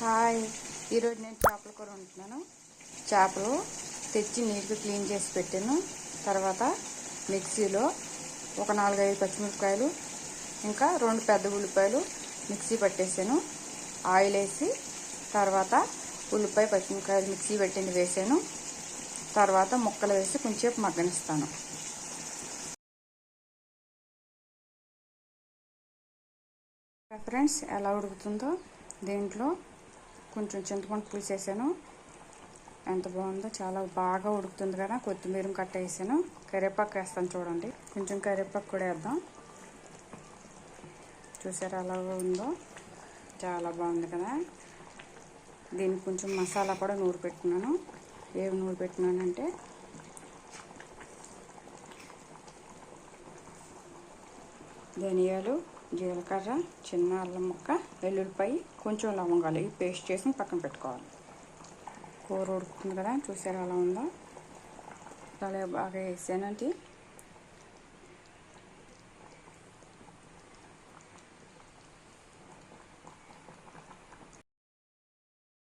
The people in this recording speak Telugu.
హాయ్, ఈరోజు నేను చేపల కూర వండుతున్నాను. చేపలు తెచ్చి నీట్గా క్లీన్ చేసి పెట్టాను. తర్వాత మిక్సీలో ఒక 4-5 పచ్చిమిరపకాయలు ఇంకా 2 పెద్ద ఉల్లిపాయలు మిక్సీ పట్టేసాను. ఆయిల్ వేసి తర్వాత ఉల్లిపాయ పచ్చిమిరపకాయలు మిక్సీ పెట్టింది వేసాను. తర్వాత ముక్కలు వేసి కొంచెంసేపు మగ్గనిస్తాను. ఫ్రెండ్స్, ఎలా ఉడుకుతుందో దీంట్లో కొంచెం చింతపండు పులుసు వేసాను. ఎంత బాగుందో, చాలా బాగా ఉడుకుతుంది కదా. కొత్తిమీర కట్ట వేసాను. కరివేపాకు వేస్తాను చూడండి. కొంచెం కరివేపాకు కూడా వేద్దాం. చూసారా ఎలా ఉందో, చాలా బాగుంది కదా. దీనికి కొంచెం మసాలా కూడా నూరు పెట్టుకున్నాను. ఏమి నూరు పెట్టినానంటే ధనియాలు, జీలకర్ర, చిన్న అల్లం ముక్క, వెల్లుల్లిపాయ, కొంచెం లవంగాలు ఈ పేస్ట్ చేసి పక్కన పెట్టుకోవాలి. కూర ఉడుకుతుంది కదా, చూసారా ఎలా ఉందో. చాలా బాగా వేసానంటే